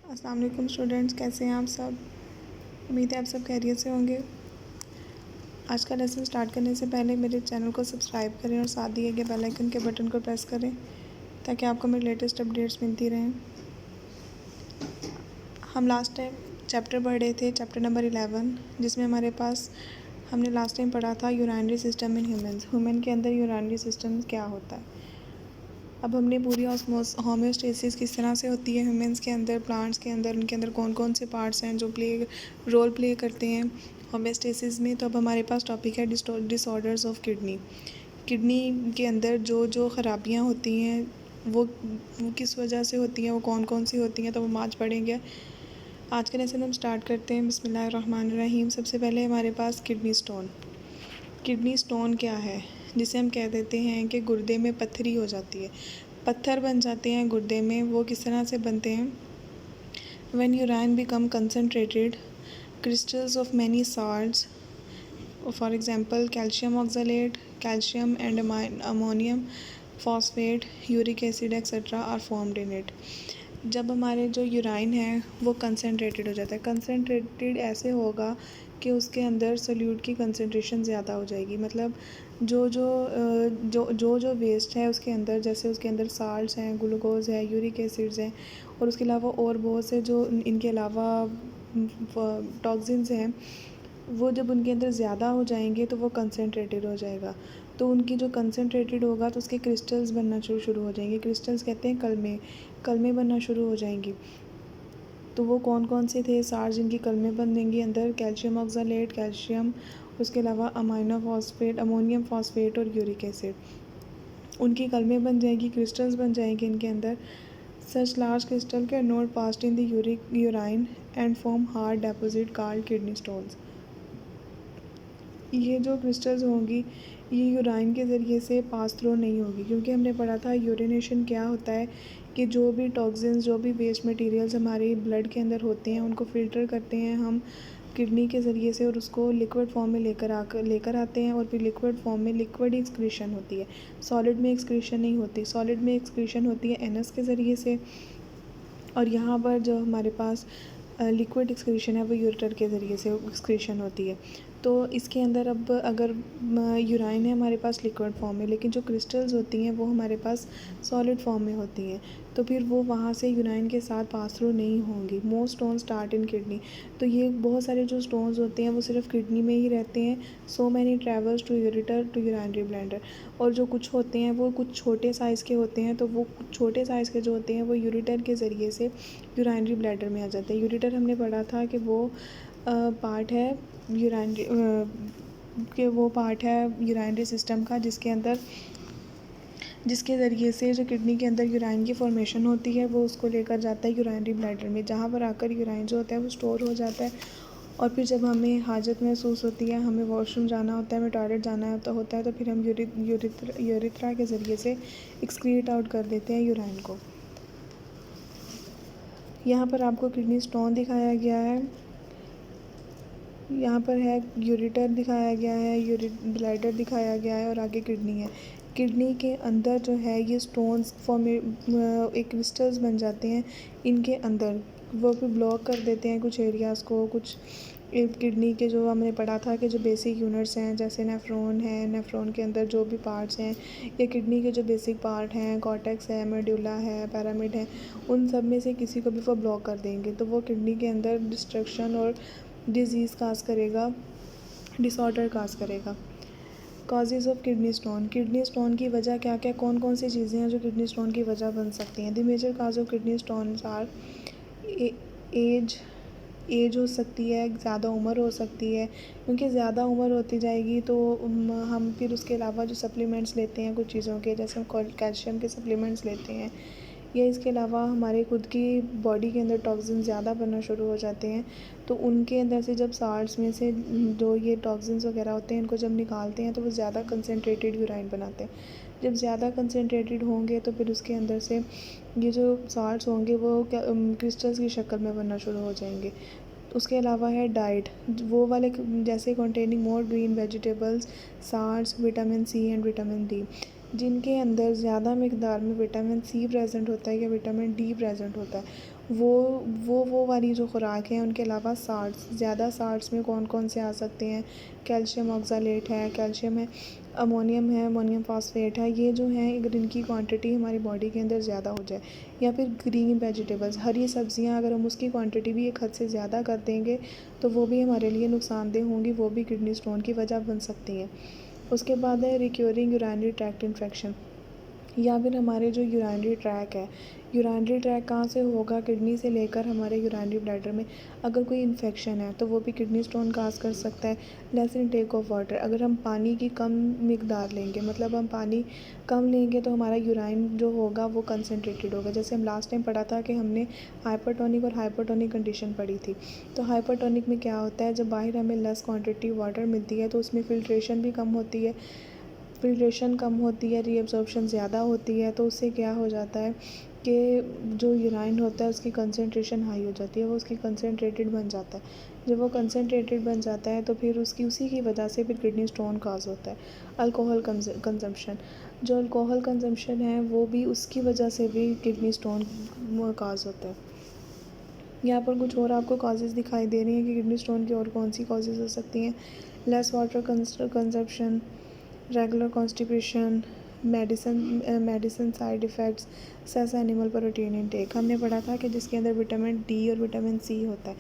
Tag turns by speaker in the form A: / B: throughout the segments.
A: अस्सलाम वालेकुम स्टूडेंट्स, कैसे हैं आप सब। उम्मीद है आप सब खैरियत से होंगे। आज का लेसन स्टार्ट करने से पहले मेरे चैनल को सब्सक्राइब करें और साथ दिए गए बेल आइकन के बटन को प्रेस करें ताकि आपको मेरी लेटेस्ट अपडेट्स मिलती रहें। हम लास्ट टाइम चैप्टर पढ़ रहे थे, चैप्टर नंबर 11, जिसमें हमारे पास हमने लास्ट टाइम पढ़ा था urinary system in humans. Human के अंदर यूरिनरी सिस्टम क्या होता है। अब हमने पूरी होम्योस्टेसिस किस तरह से होती है ह्यूमंस के अंदर, प्लांट्स के अंदर, उनके अंदर कौन कौन से पार्ट्स हैं जो रोल प्ले करते हैं होम्योस्टेसिस में। तो अब हमारे पास टॉपिक है डिसऑर्डर्स ऑफ किडनी। किडनी के अंदर जो जो ख़राबियाँ होती हैं वो किस वजह से होती हैं, वो कौन कौन सी होती हैं, तो वो आज पढ़ेंगे। आज का लेसन हम स्टार्ट करते हैं। बिस्मिल्लाहिर्रहमानिर्रहीम। सबसे पहले हमारे पास किडनी स्टोन। किडनी स्टोन क्या है, जिसे हम कह देते हैं कि गुर्दे में पत्थरी हो जाती है, पत्थर बन जाते हैं गुर्दे में। वो किस तरह से बनते हैं। When urine become concentrated crystals of many salts, for example calcium oxalate, calcium and ammonium phosphate, uric acid etcetera are formed in it. जब हमारे जो यूराइन है वो कंसनट्रेटेड हो जाता है, कंसनट्रेटेड ऐसे होगा कि उसके अंदर सोल्यूट की कंसनट्रेशन ज़्यादा हो जाएगी। मतलब जो जो जो जो जो वेस्ट है उसके अंदर, जैसे उसके अंदर साल्ट्स हैं, ग्लूकोज है, यूरिक एसिड्स हैं, और उसके अलावा और बहुत से जो इनके अलावा टॉक्सिन्स हैं, वो जब उनके अंदर ज़्यादा हो जाएंगे तो वो कंसनट्रेटेड हो जाएगा। तो उनकी जो कंसनट्रेटेड होगा तो उसके क्रिस्टल्स बनना शुरू हो जाएंगे। क्रिस्टल्स कहते हैं कलमे, कलमे बनना शुरू हो जाएंगी। तो वो कौन कौन से थे सार जिनकी कलमें बन देंगी अंदर, कैल्शियम ऑक्सलेट, कैल्शियम, उसके अलावा अमोनियम फॉस्फेट और यूरिक एसिड। उनकी कलमें बन जाएंगी, क्रिस्टल्स बन जाएंगे इनके अंदर। सच large crystal can not past in the urine and form hard deposit called kidney stones. ये जो क्रिस्टल्स होंगी ये यूराइन के ज़रिए से पास थ्रू नहीं होगी, क्योंकि हमने पढ़ा था यूरिनेशन क्या होता है कि जो भी टॉक्सिन्स, जो भी वेस्ट मटेरियल्स हमारे ब्लड के अंदर होते हैं उनको फ़िल्टर करते हैं हम किडनी के ज़रिए से, और उसको लिक्विड फॉर्म में लेकर आते हैं, और फिर लिक्विड फॉर्म में लिक्विड एक्सक्रीशन होती है, सॉलिड में एक्सक्रीशन नहीं होती। सॉलिड में एक्सक्रीशन होती है एनस के ज़रिए से, और यहाँ पर जो हमारे पास लिक्विड एक्सक्रीशन है वो यूरेटर के ज़रिए से एक्सक्रीशन होती है। तो इसके अंदर अब अगर यूराइन है हमारे पास लिक्विड फॉर्म में, लेकिन जो क्रिस्टल्स होती हैं वो हमारे पास सॉलिड फॉर्म में होती हैं, तो फिर वो वहाँ से यूराइन के साथ पास थ्रू नहीं होंगी। Most stone start in kidney. तो ये बहुत सारे जो स्टोन्स होते हैं वो सिर्फ किडनी में ही रहते हैं। So many travels to ureter to urinary bladder. और जो कुछ होते हैं वो कुछ छोटे साइज़ के होते हैं, तो वो छोटे साइज़ के जो होते हैं वो यूरेटर के ज़रिए से यूराइनरी ब्लैडर में आ जाते हैं। यूरेटर हमने पढ़ा था कि वो पार्ट है यूराइनरी यूराइनरी सिस्टम का, जिसके ज़रिए से जो किडनी के अंदर यूराइन की फॉर्मेशन होती है वो उसको लेकर जाता है यूराइनरी ब्लैडर में, जहाँ पर आकर यूराइन जो होता है वो स्टोर हो जाता है। और फिर जब हमें हाजत महसूस होती है, हमें वॉशरूम जाना होता है, हमें टॉयलेट जाना होता है, तो फिर हम यूरिथ्रा के ज़रिए से एक्सक्रीट आउट कर देते हैं यूराइन को। यहाँ पर आपको किडनी स्टोन दिखाया गया है, यहाँ पर है यूरेटर दिखाया गया है, ब्लैडर दिखाया गया है, और आगे किडनी है। किडनी के अंदर जो है ये स्टोन्स एक क्रिस्टल्स बन जाते हैं इनके अंदर, वो भी ब्लॉक कर देते हैं कुछ एरियाज़ को। कुछ किडनी के जो हमने पढ़ा था कि जो बेसिक यूनिट्स हैं, जैसे नेफ्रॉन है, नेफ्रॉन के अंदर जो भी पार्ट्स हैं, या किडनी के जो बेसिक पार्ट हैं, कॉर्टेक्स है, मेडुला है, पैरामिड है, उन सब में से किसी को भी वो ब्लॉक कर देंगे, तो वो किडनी के अंदर डिस्ट्रक्शन और डिज़ीज़ काज करेगा, डिसऑर्डर काज करेगा। Causes of kidney stone. Kidney stone की वजह क्या क्या, कौन कौन सी चीज़ें हैं जो किडनी स्टोन की वजह बन सकती हैं। The major cause of kidney stone are as हो सकती है, ज़्यादा उम्र हो सकती है, क्योंकि ज़्यादा उम्र होती जाएगी तो हम फिर उसके अलावा जो सप्लीमेंट्स लेते हैं कुछ चीज़ों के, जैसे हम कैल्शियम के सप्लीमेंट्स लेते हैं, या इसके अलावा हमारे खुद की बॉडी के अंदर टॉक्सिन ज़्यादा बनना शुरू हो जाते हैं, तो उनके अंदर से जब साल्ट्स में से जो ये टॉक्सिन्स वगैरह होते हैं इनको जब निकालते हैं तो वो ज़्यादा कंसनट्रेटेड यूराइन बनाते हैं। जब ज़्यादा कंसनट्रेटेड होंगे तो फिर उसके अंदर से ये जो साल्ट्स होंगे वो क्रिस्टल्स की शक्ल में बनना शुरू हो जाएंगे। उसके अलावा है डाइट, वो वाले जैसे containing more green vegetables, salts, vitamin C and vitamin D, जिनके अंदर ज़्यादा मकदार में विटामिन सी प्रेजेंट होता है या विटामिन डी प्रेजेंट होता है, वो वो वाली जो खुराक है, उनके अलावा साल्ट्स, ज़्यादा साल्ट्स में कौन कौन से आ सकते हैं, कैल्शियम ऑक्ज़ालेट है, कैल्शियम है, अमोनियम फ़ॉस्फ़ेट है, ये जो हैं अगर इनकी क्वांटिटी हमारी बॉडी के अंदर ज़्यादा हो जाए, या फिर ग्रीन वेजिटेबल्स, हरी सब्ज़ियाँ, अगर हम उसकी क्वांटिटी भी एक हद से ज़्यादा कर देंगे तो वो भी हमारे लिए नुकसानदेह होंगी, वो भी किडनी स्टोन की वजह बन सकती हैं। उसके बाद है रिक्योरिंग यूरिनरी ट्रैक्ट इन्फेक्शन, या फिर हमारे जो यूरिनरी ट्रैक है, यूरिनरी ट्रैक कहाँ से होगा, किडनी से लेकर हमारे यूरिनरी ब्लैडर में अगर कोई इन्फेक्शन है तो वो भी किडनी स्टोन काज कर सकता है। लेस इनटेक ऑफ वाटर, अगर हम पानी की कम मिकदार लेंगे, मतलब हम पानी कम लेंगे तो हमारा यूराइन जो होगा वो कंसनट्रेटेड होगा। जैसे हम लास्ट टाइम पढ़ा था कि हमने हाइपरटोनिक और हाइपोटोनिक कंडीशन पढ़ी थी। तो हाइपरटोनिक में क्या होता है, जब बाहर हमें लेस क्वांटिटी वाटर मिलती है तो उसमें फ़िल्ट्रेशन भी कम होती है, रीअब्ज़ॉर्प्शन ज़्यादा होती है, तो उससे क्या हो जाता है कि जो यूराइन होता है उसकी कंसंट्रेशन हाई हो जाती है, वो उसकी कंसंट्रेटेड बन जाता है। जब वो कंसंट्रेटेड बन जाता है तो फिर उसकी उसी की वजह से फिर किडनी स्टोन काज़ होता है। अल्कोहल कंज़म्पशन, जो अल्कोहल कंज़म्पशन है वो भी उसकी वजह से भी किडनी स्टोन काज़ होता है। यहाँ पर कुछ और आपको कॉजेज़ दिखाई दे रही हैं कि किडनी स्टोन की और कौन सी कॉजेज़ हो सकती हैं। Less water consumption, regular constipation, medicine side effects, excess animal protein intake. हमने पढ़ा था कि जिसके अंदर विटामिन डी और विटामिन सी होता है।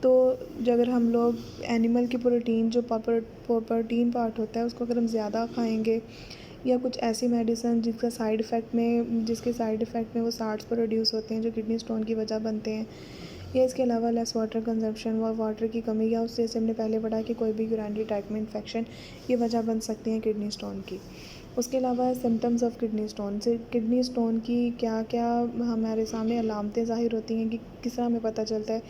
A: तो जो अगर हम लोग एनिमल की प्रोटीन, जो प्रोटीन पार्ट होता है, उसको अगर हम ज़्यादा खाएंगे, या कुछ ऐसी मेडिसिन जिसके साइड इफ़ेक्ट में वो साल्ट्स प्रोड्यूस होते हैं जो किडनी स्टोन की वजह बनते हैं, या इसके अलावा लेस वाटर कंजप्शन व वाटर की कमी, या उससे जैसे हमने पहले पढ़ा कि कोई भी यूरिनरी ट्रैक्ट में इन्फेक्शन, ये वजह बन सकती हैं किडनी स्टोन की। उसके अलावा सिम्टम्स ऑफ किडनी स्टोन, से किडनी स्टोन की क्या क्या हमारे सामने अलामतें ज़ाहिर होती हैं कि किस तरह हमें पता चलता है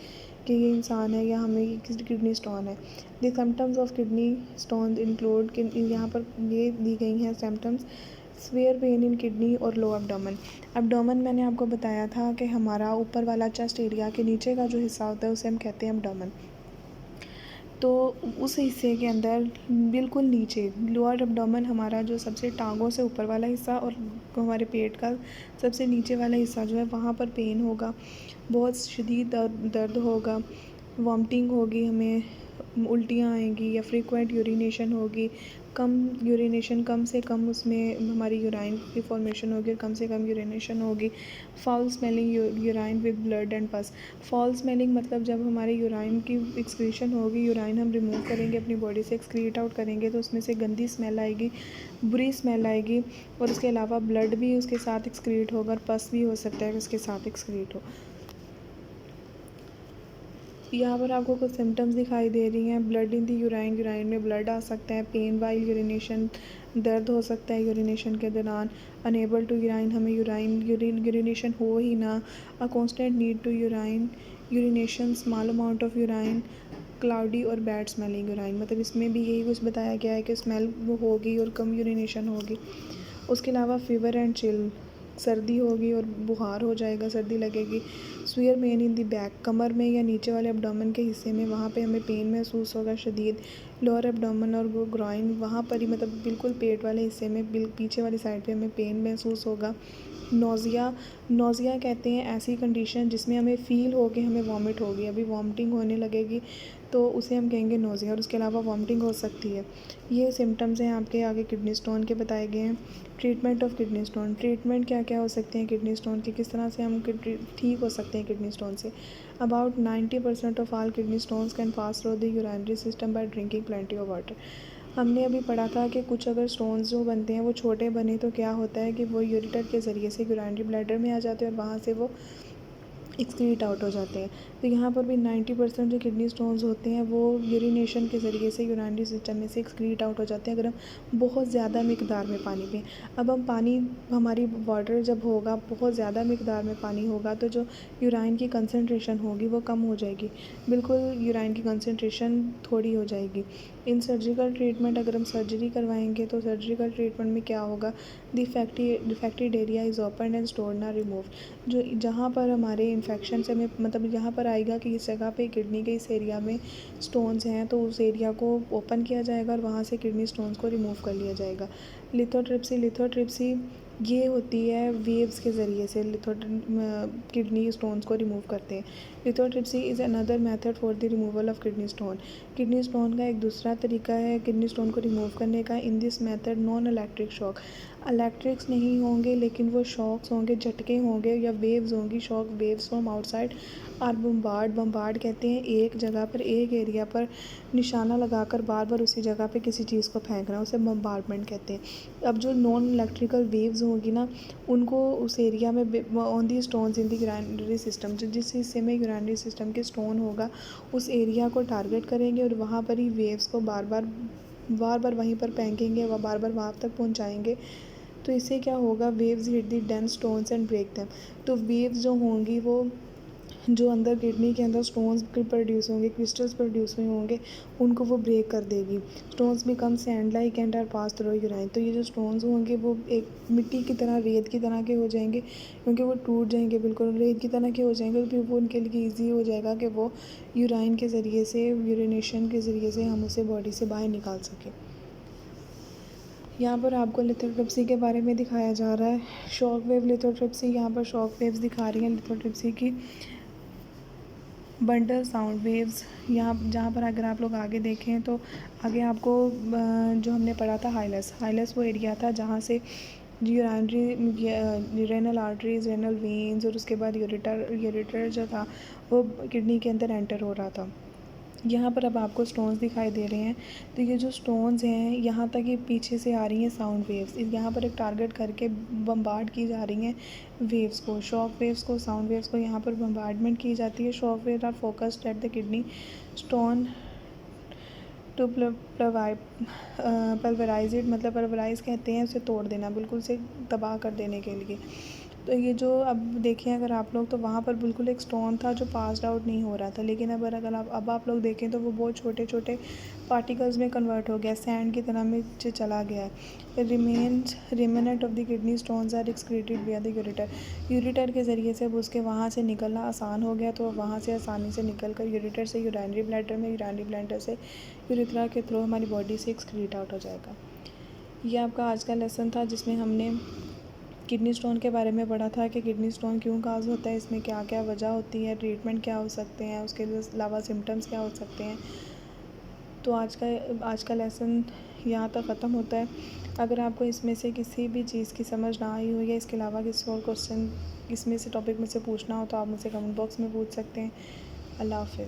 A: कि ये इंसान है या हमें किडनी स्टोन है। The symptoms of kidney stone include, यहाँ पर ये दी गई हैं symptoms, swear pain in kidney और लो एब्डोमेन। एब्डोमेन मैंने आपको बताया था कि हमारा ऊपर वाला चेस्ट एरिया के नीचे का जो हिस्सा होता है उसे हम कहते हैं एब्डोमेन। तो उस हिस्से के अंदर बिल्कुल नीचे लोअर एब्डोमेन, हमारा जो सबसे टांगों से ऊपर वाला हिस्सा, और हमारे पेट का सबसे नीचे वाला हिस्सा जो है, वहाँ पर पेन होगा, बहुत शदीद दर्द होगा, वॉमिटिंग होगी, हमें उल्टियाँ आएंगी, या फ्रीक्वेंट यूरिनेशन होगी, कम से कम उसमें हमारी यूराइन की फॉर्मेशन होगी और कम से कम यूरिनेशन होगी। Foul smelling urine with blood and पस। फाउल स्मेलिंग मतलब जब हमारे यूराइन की एक्सक्रीशन होगी, यूराइन हम रिमूव करेंगे अपनी बॉडी से, एक्सक्रीट आउट करेंगे, तो उसमें से गंदी स्मेल आएगी, बुरी स्मेल आएगी, और उसके अलावा ब्लड भी उसके साथ एक्सक्रीट होगा, और पस भी हो सकता है कि उसके साथ एक्सक्रीट हो। यहाँ पर आपको कुछ सिम्टम्स दिखाई दे रही हैं। ब्लड इन दी यूराइन में ब्लड आ सकता है, पेन वाइल यूरिनेशन, दर्द हो सकता है यूरिनेशन के दौरान, अनेबल टू यूराइन, हमें यूरिनेशन हो ही ना, a constant need to urination, small amount of urine, cloudy और बैड स्मेलिंग यूराइन, मतलब इसमें भी यही कुछ बताया गया है कि स्मेल होगी और कम यूरिनेशन होगी। उसके अलावा फीवर एंड चिल, सर्दी होगी और बुखार हो जाएगा, सर्दी लगेगी। Severe pain in the back, कमर में या नीचे वाले एब्डोमेन के हिस्से में, वहाँ पे हमें पेन महसूस होगा शदीद। लोअर एब्डोमेन और वो ग्रॉइन, वहाँ पर ही, मतलब बिल्कुल पेट वाले हिस्से में पीछे वाली साइड पे हमें पेन महसूस होगा। नोज़िया कहते हैं ऐसी कंडीशन जिसमें हमें फ़ील हो कि हमें वॉमिट होगी, अभी वॉमिटिंग होने लगेगी, तो उसे हम कहेंगे नोज़िया, और उसके अलावा वॉमिटिंग हो सकती है। ये सिम्टम्स हैं आपके आगे किडनी स्टोन के बताए गए हैं। Treatment of kidney stone, treatment क्या क्या हो सकते हैं किडनी स्टोन के, किस तरह से हम ठीक हो सकते हैं किडनी स्टोन से। About 90% of all kidney stones can pass through the urinary system by drinking plenty of water. हमने अभी पढ़ा था कि कुछ अगर स्टोन्स जो बनते हैं वो छोटे बने तो क्या होता है कि वो यूरेटर के ज़रिए से यूरिनरी ब्लैडर में आ जाते हैं और वहाँ से वो एक्सक्रीट आउट हो जाते हैं। तो यहाँ पर भी 90% जो किडनी स्टोन्स होते हैं वो यूरिनेशन के ज़रिए से यूरिनरी सिस्टम में से एक्सक्रीट आउट हो जाते हैं अगर हम बहुत ज़्यादा मिकदार में पानी पिएं। अब हम पानी, हमारी वाटर जब होगा, बहुत ज़्यादा मिकदार में पानी होगा, तो जो यूराइन की कंसंट्रेशन होगी वो कम हो जाएगी, बिल्कुल यूराइन की कंसंट्रेशन थोड़ी हो जाएगी। इन सर्जिकल ट्रीटमेंट, अगर हम सर्जरी करवाएंगे तो सर्जिकल ट्रीटमेंट में क्या होगा, defected area is open and stored ना रिमूव। जो जहाँ पर हमारे इन्फेक्शन से हमें, मतलब यहाँ पर आएगा कि इस जगह पे किडनी के इस एरिया में स्टोन्स हैं, तो उस एरिया को ओपन किया जाएगा और वहाँ से किडनी स्टोन्स को रिमूव कर लिया जाएगा। लिथोट्रिप्सी ये होती है वेव्स के ज़रिए से किडनी स्टोन्स को रिमूव करते हैं। Lithotripsy is another method for the removal of kidney stone. Kidney stone का एक दूसरा तरीका है किडनी स्टोन को रिमूव करने का। In this method non electric shock, electrics नहीं होंगे लेकिन वो शॉक्स होंगे, झटके होंगे या वेव्स होंगी, शॉक वेव्स फ्रॉम आउटसाइड और बम्बार्ड कहते हैं एक जगह पर, एक एरिया पर निशाना लगाकर बार बार उसी जगह पे किसी चीज़ को फेंकना, उसे बम्बार्डमेंट कहते हैं। अब जो नॉन इलेक्ट्रिकल वेव्स होगी ना, उनको उस एरिया में on the stones in the urinary system, जो जिस हिस्से में यूरिनरी सिस्टम के स्टोन होगा उस एरिया को टारगेट करेंगे और वहाँ पर ही वेव्स को बार बार वहीं पर फेंकेंगे व बार बार वहाँ तक पहुँचाएँगे। तो इससे क्या होगा, waves hit the dense stones and break them. तो वेव्स जो होंगी वो जो अंदर किडनी के अंदर स्टोन्स प्रोड्यूस होंगे, क्रिस्टल्स प्रोड्यूस हुए होंगे, उनको वो ब्रेक कर देगी। Stones become sand like and are pass through urine. तो ये जो स्टोन्स होंगे वो एक मिट्टी की तरह, रेत की तरह के हो जाएंगे, क्योंकि वो टूट जाएंगे, बिल्कुल रेत की तरह के हो जाएंगे। तो फिर वो उनके लिए ईजी हो जाएगा कि वो यूराइन के ज़रिए से, यूरिनेशन के ज़रिए से हम उसे बॉडी से बाहर निकाल सकें। यहाँ पर आपको लिथोट्रिप्सी के बारे में दिखाया जा रहा है। शॉक वेव लिथोट्रिप्सी, यहाँ पर शॉक वेव्स दिखा रही हैं लिथोट्रिप्सी की। बंडल साउंड वेव्स, यहाँ जहाँ पर अगर आप लोग आगे देखें तो आगे आपको जो हमने पढ़ा था हाइलस वो एरिया था जहाँ से urinary renal arteries, renal veins और उसके बाद यूरेटर जो था वो किडनी के अंदर एंटर हो रहा था। यहाँ पर अब आपको स्टोन्स दिखाई दे रहे हैं। तो ये जो स्टोन्स हैं यहाँ तक ये पीछे से आ रही हैं साउंड वेव्स, यहाँ पर एक टारगेट करके बम्बार्ड की जा रही हैं वेव्स को, शॉक वेव्स को, साउंड वेव्स को यहाँ पर बम्बार्डमेंट की जाती है। Shock waves are focused at the kidney stone to pulverise it, मतलब पल्वराइज कहते हैं उसे तोड़ देना, बिल्कुल से तबाह कर देने के लिए। तो ये जो अब देखें अगर आप लोग, तो वहाँ पर बिल्कुल एक स्टोन था जो पास्ड आउट नहीं हो रहा था, लेकिन अगर आप लोग देखें तो वो बहुत छोटे छोटे पार्टिकल्स में कन्वर्ट हो गया, सैंड की तरह में चला गया है। Remnant of the kidney stones are excreted by the ureter. Ureter के ज़रिए से अब उसके वहाँ से निकलना आसान हो गया, तो वहाँ से आसानी से निकल कर यूरेटर से यूरिनरी ब्लैडर में, यूरिनरी ब्लैडर से यूरेथ्रा के थ्रू हमारी बॉडी से एक्सक्रीट आउट हो जाएगा। ये आपका आज का लेसन था जिसमें हमने किडनी स्टोन के बारे में पढ़ा था कि किडनी स्टोन क्यों काज होता है, इसमें क्या क्या वजह होती है, ट्रीटमेंट क्या हो सकते हैं, उसके अलावा सिम्टम्स क्या हो सकते हैं। तो आज का लेसन यहाँ तक ख़त्म होता है। अगर आपको इसमें से किसी भी चीज़ की समझ ना आई हो या इसके अलावा किसी और क्वेश्चन इसमें से टॉपिक में से पूछना हो तो आप मुझसे कमेंट बॉक्स में पूछ सकते हैं। अल्लाह हाफ़िज़।